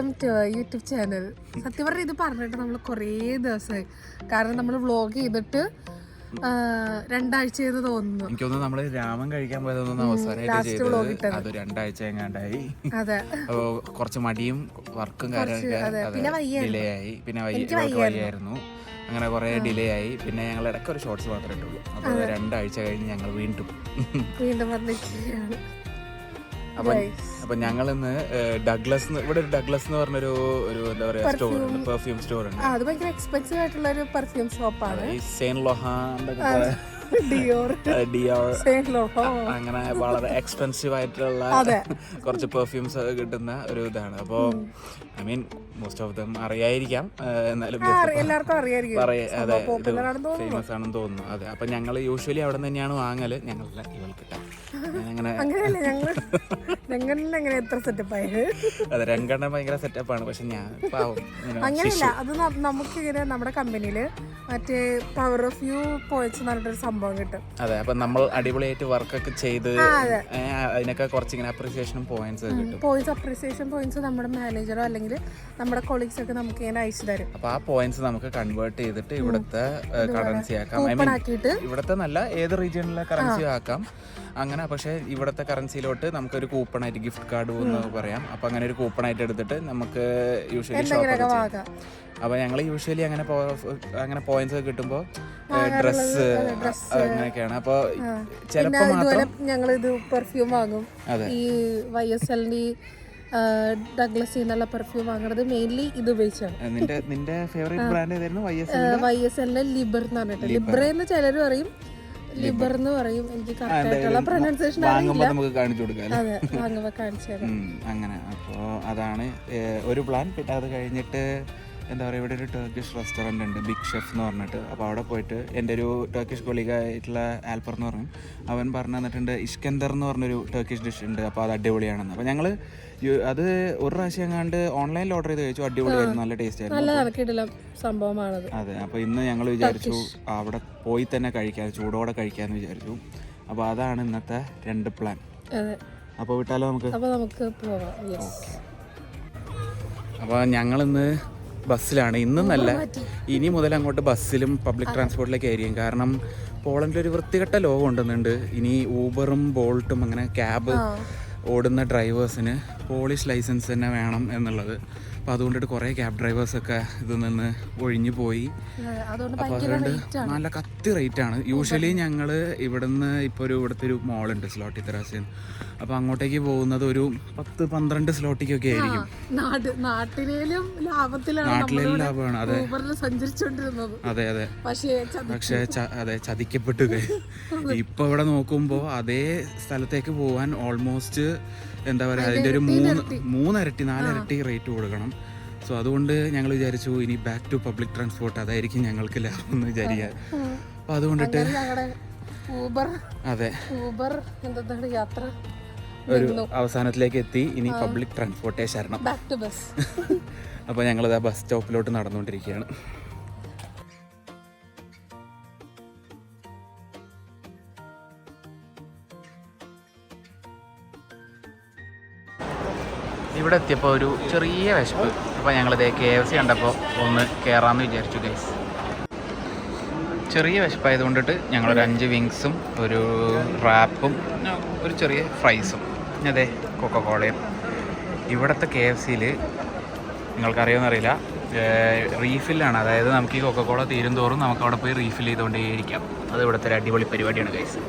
Welcome to YouTube channel. സത്യം പറഞ്ഞാൽ ഇത് പറഞ്ഞിട്ട് നമ്മൾ കുറേ ദിവസമായി, കാരണം നമ്മൾ വ്ളോഗ് ചെയ്തിട്ട് 2 ആഴ്ച ചെയ്ത് തോന്നുന്നു. എനിക്ക് തോന്നുന്നു നമ്മള് രാമൻ കഴിക്കാൻ പോയതൊന്നും അവസാനമായിട്ട് അത് 2 ആഴ്ച എങ്ങാണ്ടായി. അതെ, കുറച്ച് മടിയും വർക്കും കാര്യങ്ങളൊക്കെ ഡിലേ ആയി. പിന്നെ വയ്യായിരുന്നു, അങ്ങനെ കുറെ ഡിലേ ആയി. പിന്നെ ഞങ്ങൾ ഇടയ്ക്ക് ഒരു ഷോർട്സ് മാത്രമേ ഇട്ടുള്ളൂ. അപ്പോൾ 2 ആഴ്ച കഴിഞ്ഞ് ഞങ്ങൾ വീണ്ടും വന്നിരിക്കുകയാണ്. അപ്പൊ ഞങ്ങൾ ഇന്ന് ഡഗ്ലസ്, ഇവിടെ ഒരു ഡഗ്ലസ് എന്ന് പറഞ്ഞൊരു എന്താ പറയാ സ്റ്റോർ ഉണ്ട്, പെർഫ്യൂം സ്റ്റോർ ഉണ്ട്. അത് ഭയങ്കര എക്സ്പെൻസീവ് ആയിട്ടുള്ള ഒരു പെർഫ്യൂം ഷോപ്പാണ്. സെയിന്റ് ലൊഹാൻ, അങ്ങനെ വളരെ എക്സ്പെൻസീവ് ആയിട്ടുള്ള കുറച്ച് പെർഫ്യൂംസ് കിട്ടുന്ന ഒരു ഇതാണ്. അപ്പോ I mean most of them അറിയായിരിക്കാം, എന്നാലും അതെ ഫേമസ് ആണെന്ന് തോന്നുന്നു. അതെ, അപ്പൊ ഞങ്ങൾ യൂഷ്വലി അവിടെ നിന്ന് തന്നെയാണ് വാങ്ങല്. ഞങ്ങളല്ല, ഇവൾക്കിട്ട അതെ, രംഗണ്ണ ഭയങ്കര സെറ്റപ്പാണ്. പക്ഷെ ഞാൻ അങ്ങനെയല്ല, അത് നമുക്ക് ഇങ്ങനെ നമ്മുടെ കമ്പനിയില് മറ്റേ പവർ ഓഫ് യു പോയിന്റ്സ് എന്ന് പറഞ്ഞിട്ടൊരു സംഭവം കിട്ടും. അതെ, അപ്പൊ നമ്മൾ അടിപൊളിയായിട്ട് വർക്കൊക്കെ ചെയ്ത് അതിനൊക്കെ കുറച്ചിങ്ങനെ അപ്രീസിയേഷനും പോയിന്റ്സ് കിട്ടും. അപ്രീസിയേഷൻ പോയിന്റ്സ് നമ്മുടെ മാനേജറോ അല്ലെങ്കിൽ നമ്മുടെ കൊളീഗ്സ് ഒക്കെ നമുക്ക് ഇങ്ങനെ അയച്ചു തരും. അപ്പൊ ആ പോയിന്റ്സ് നമുക്ക് കൺവേർട്ട് ചെയ്തിട്ട് ഇവിടുത്തെ കറൻസി ആക്കാം. ഐ മീൻ ഇവിടുത്തെ നല്ല ഏത് റീജിയണിലെ കറൻസി ആക്കാം അങ്ങനെ. പക്ഷേ ഇവിടുത്തെ കറൻസിയിലോട്ട് നമുക്കൊരു കൂപ്പണായിട്ട് ഗിഫ്റ്റ് കാർഡ് എന്ന് പറയാം. അപ്പോൾ അങ്ങനെ ഒരു കൂപ്പണായിട്ട് എടുത്തിട്ട് നമുക്ക് യൂഷ്വലി ഷോപ്പ്. അപ്പോൾ ഞങ്ങൾ യൂഷ്വലി അങ്ങനെ പോയിന്റ്സ് ഒക്കെ കിട്ടുമ്പോൾ ഡ്രസ്സ് അങ്ങനെയൊക്കെയാണ്. അപ്പോൾ ചിലപ്പോൾ മാത്രം ഞങ്ങൾ ഇത് പെർഫ്യൂം വാങ്ങും. ഈ YSL ഡഗ്ലസ് എന്നുള്ള പെർഫ്യൂം വാങ്ങുന്നത് മെയിൻലി ഇത് ഉപയോഗിച്ചാണ്. നിന്റെ ഫേവറേറ്റ് ബ്രാൻഡ് ഏതായിരുന്നു? YSL ലിബർ എന്ന് പറഞ്ഞിട്ട്. ലിബ്ര എന്ന് ചിലർ പറയും, ലിബർ എന്ന് പറയും. എനിക്ക് കറക്റ്റായിട്ടുള്ള പ്രൊനൗൺസിയേഷൻ അറിയില്ല. നമുക്ക് കാണിച്ചു കൊടുക്കാം. അതെ, വാങ്ങുമ്പോൾ കാണിച്ചു തരാം. അങ്ങനെ. അപ്പോൾ അതാണ് ഒരു പ്ലാൻ. പിന്നെ അത് കഴിഞ്ഞിട്ട് എന്താ പറയുക, ഇവിടെ ഒരു ടർക്കിഷ് റെസ്റ്റോറൻറ്റ് ഉണ്ട്, ബിഗ് ഷെഫ് എന്ന് പറഞ്ഞിട്ട്. അപ്പോൾ അവിടെ പോയിട്ട് എൻ്റെ ഒരു ടർക്കിഷ് കൊളീഗായിട്ടുള്ള ആൽപ്പർ എന്ന് പറയും, അവൻ പറഞ്ഞു തന്നിട്ടുണ്ട് ഇഷ്കന്ദർ എന്ന് പറഞ്ഞൊരു ടർക്കിഷ് ഡിഷ് ഉണ്ട്. അപ്പോൾ അത് അടിപൊളിയാണെന്ന്. അപ്പോൾ ഞങ്ങൾ അത് ഒരു പ്രാവശ്യം എങ്ങാണ്ട് ഓൺലൈനിൽ ഓർഡർ ചെയ്ത് കഴിച്ചു. അടിപൊളിയായിരുന്നു, നല്ല ടേസ്റ്റ് ആയിരുന്നു, സംഭവമാണത്. അതെ, അപ്പോൾ ഇന്ന് ഞങ്ങൾ വിചാരിച്ചു അവിടെ പോയി തന്നെ കഴിക്കാൻ, ചൂടോടെ കഴിക്കാമെന്ന് വിചാരിച്ചു. അപ്പോൾ അതാണ് ഇന്നത്തെ 2 പ്ലാൻ. അപ്പോൾ വിട്ടാലോ നമുക്ക്? അപ്പോൾ ഞങ്ങളിന്ന് ബസ്സിലാണ്. ഇന്നല്ല, ഇനി മുതൽ അങ്ങോട്ട് ബസ്സിലും പബ്ലിക് ട്രാൻസ്പോർട്ടിലേക്ക് ആയിരിക്കും. കാരണം പോളണ്ടിലൊരു വൃത്തികെട്ട ലോകം ഉണ്ടെന്നുണ്ട്. ഇനി ഊബറും ബോൾട്ടും അങ്ങനെ ക്യാബ് ഓടുന്ന ഡ്രൈവേഴ്സിന് പോളിഷ് ലൈസൻസ് തന്നെ വേണം എന്നുള്ളത്. അപ്പോൾ അതുകൊണ്ടിട്ട് കുറേ ക്യാബ് ഡ്രൈവേഴ്സൊക്കെ ഇതിൽ നിന്ന് ഒഴിഞ്ഞു പോയി. അപ്പോൾ അതുകൊണ്ട് നല്ല കത്തി റേറ്റാണ്. യൂഷ്വലി ഞങ്ങൾ ഇവിടുന്ന് ഇപ്പോൾ ഇവിടുത്തെ ഒരു മോളുണ്ട് സ്ലോട്ടി തെറാസിൻ. അപ്പോൾ അങ്ങോട്ടേക്ക് പോകുന്നത് ഒരു 10-12 സ്ലോട്ടിക്കൊക്കെ ആയിരിക്കും. നാട്ടിലേലും ലാഭമാണ്. അതെ അതെ അതെ. പക്ഷേ അതെ, ചതിക്കപ്പെട്ടു. ഇപ്പോൾ ഇവിടെ നോക്കുമ്പോൾ അതേ സ്ഥലത്തേക്ക് പോകാൻ ഓൾമോസ്റ്റ് എന്താ പറയുക, അതിൻ്റെ ഒരു 3 ഇരട്ടി 4 ഇരട്ടി റേറ്റ് കൊടുക്കണം. സോ അതുകൊണ്ട് ഞങ്ങൾ വിചാരിച്ചു ഇനി ബാക്ക് ടു പബ്ലിക് ട്രാൻസ്പോർട്ട്, അതായിരിക്കും ഞങ്ങൾക്ക് ലാഭം എന്ന് വിചാരിക്കുക. അപ്പോൾ അതുകൊണ്ടിട്ട് അതെ, യാത്ര ഒരു അവസാനത്തിലേക്ക് എത്തി. ഇനി പബ്ലിക് ട്രാൻസ്പോർട്ടേ ശരണം. അപ്പോൾ ഞങ്ങളിത് ബസ് സ്റ്റോപ്പിലോട്ട് നടന്നുകൊണ്ടിരിക്കുകയാണ്. ഇവിടെ എത്തിയപ്പോൾ ഒരു ചെറിയ വിശപ്പ്. അപ്പോൾ ഞങ്ങളിത് KFC കണ്ടപ്പോൾ ഒന്ന് കയറാമെന്ന് വിചാരിച്ചു ഗൈസ്. ചെറിയ വിശപ്പായതുകൊണ്ടിട്ട് ഞങ്ങളൊരു 5 വിങ്സും ഒരു റാപ്പും ഒരു ചെറിയ ഫ്രൈസും അതെ കൊക്കക്കോളയും. ഇവിടുത്തെ KFCയിൽ നിങ്ങൾക്കറിയുമെന്നറിയില്ല, റീഫില്ലാണ്. അതായത് നമുക്ക് ഈ കൊക്കക്കോള തീരും തോറും നമുക്ക് അവിടെ പോയി റീഫിൽ ചെയ്തുകൊണ്ടേയിരിക്കാം. അത് ഇവിടുത്തെ ഒരു അടിപൊളി പരിപാടിയാണ് ഗൈസ്.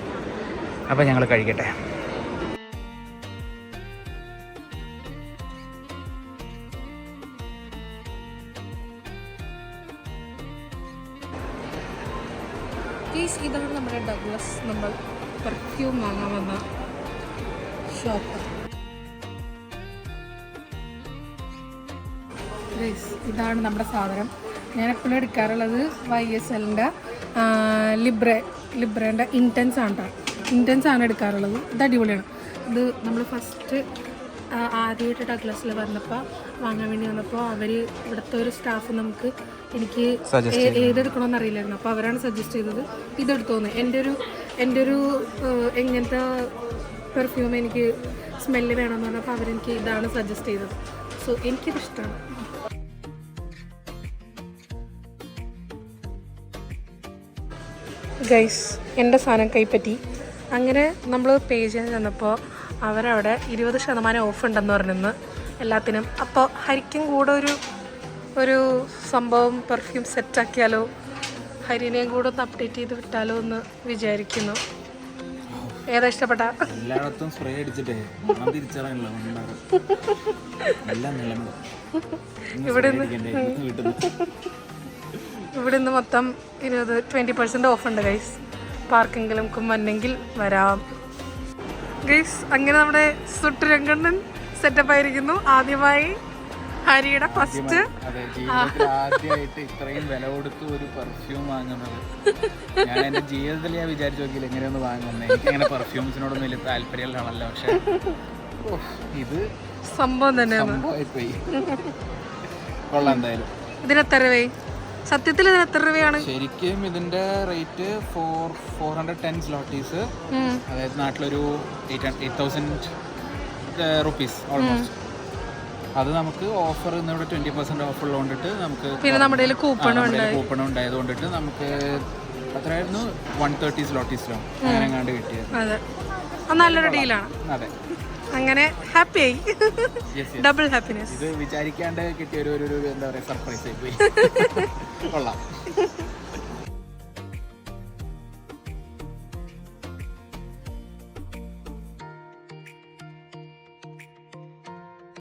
അപ്പോൾ ഞങ്ങൾ കഴിക്കട്ടെ. ഇതാണ് നമ്മുടെ ഡഗ്ലസ് നമ്മൾ പെർഫ്യൂം വാങ്ങാൻ വന്ന ഷോപ്പ്. ഇതാണ് നമ്മുടെ സാധനം. ഞാൻ എപ്പോഴും എടുക്കാറുള്ളത് YSLൻ്റെ ലിബ്രേൻ്റെ ഇൻറ്റൻസ് ആണ് കേട്ടോ. ഇൻറ്റൻസ് ആണ് എടുക്കാറുള്ളത്. ഇത് അടിപൊളിയാണ്. ഇത് നമ്മൾ ഫസ്റ്റ് ആദ്യമായിട്ട് ഡഗ്ലസിൽ വന്നപ്പോൾ വാങ്ങാൻ വേണ്ടി വന്നപ്പോൾ അവർ ഇവിടുത്തെ ഒരു സ്റ്റാഫ് എനിക്ക് ഏതെടുക്കണമെന്ന് അറിയില്ലായിരുന്നു. അപ്പോൾ അവരാണ് സജസ്റ്റ് ചെയ്തത് ഇതെടുത്തോന്ന്. എൻ്റെ ഒരു എങ്ങനത്തെ പെർഫ്യൂം എനിക്ക് സ്മെല്ല് വേണമെന്ന് പറഞ്ഞപ്പോൾ അവരെനിക്ക് ഇതാണ് സജസ്റ്റ് ചെയ്തത്. സോ എനിക്കിത് ഇഷ്ടമാണ്. ഗൈസ് എൻ്റെ സാധനം കൈപ്പറ്റി. അങ്ങനെ നമ്മൾ പേ ചെയ്യാൻ ചെന്നപ്പോൾ അവരവിടെ 20% ഓഫ് ഉണ്ടെന്ന് പറഞ്ഞിരുന്നു എല്ലാത്തിനും. അപ്പോൾ ഹരിക്കും കൂടെ ഒരു സംഭവം പെർഫ്യൂം സെറ്റാക്കിയാലോ, ഹരിനെയും കൂടെ ഒന്ന് അപ്ഡേറ്റ് ചെയ്ത് വിട്ടാലോ എന്ന് വിചാരിക്കുന്നു. ഏതാ ഇഷ്ടപ്പെട്ട? എല്ലായിടത്തും സ്പ്രേ അടിച്ചിട്ടേ ഇവിടെ നിന്ന് മൊത്തം 20% ഓഫ് ഉണ്ട് ഗൈസ്. പാർക്കെങ്കിലും വന്നെങ്കിൽ വരാം ഗൈസ്. അങ്ങനെ നമ്മുടെ സുട്ടുരംഗണ്ണൻ സെറ്റപ്പ് ആയിരിക്കുന്നു. ആദ്യമായി ഹരിയുടെ ഫസ്റ്റ് ആദ്യമായിട്ട് ഇത്രയും വില കൊടുത്ത് ഒരു പെർഫ്യൂം വാങ്ങുന്നത് ഞാൻ എൻ്റെ ജീവിതത്തിൽ ഞാൻ വിചാരിച്ചു നോക്കിയില്ല എങ്ങനെയൊന്ന് വാങ്ങുന്നത്. എനിക്ക് അങ്ങനെ പെർഫ്യൂംസിനോടൊന്നും വലിയ താല്പര്യമുള്ളതാണല്ലോ, പക്ഷെ ഇത് സംഭവം തന്നെയാണ്. പോയി കൊള്ളാം. എന്തായാലും ഇതിനെത്ര രൂപയായി? സത്യത്തിൽ ഇതിന് എത്ര രൂപയാണ് ശരിക്കും? ഇതിന്റെ റേറ്റ് 410 സ്ലോട്ടീസ്, അതായത് നാട്ടിലൊരു 8,000 റുപ്പീസ് ഓൾമോസ്റ്റ്. അത് നമുക്ക് ഓഫർ ഇന്നിവിടെ 20% ഓഫ് ഉള്ളതുകൊണ്ടിട്ട് നമുക്ക്, പിന്നെ നമ്മുടെ കൂപ്പൺ ഉണ്ടായത് കൊണ്ടിട്ട് നമുക്ക് അത്രയായിരുന്നു 130 സ്ലോട്ടീസിലോ അങ്ങനെ എങ്ങാണ്ട് കിട്ടിയത്. അതെ, നല്ലൊരു ഡീലാണ്. അതെ, അങ്ങനെ ഹാപ്പിയായി. Double happiness. ഇത് വിചാരിക്കാണ്ട് കിട്ടിയ ഒരു എന്താ പറയുക സർപ്രൈസ് ആയി പോയി. കൊള്ളാം.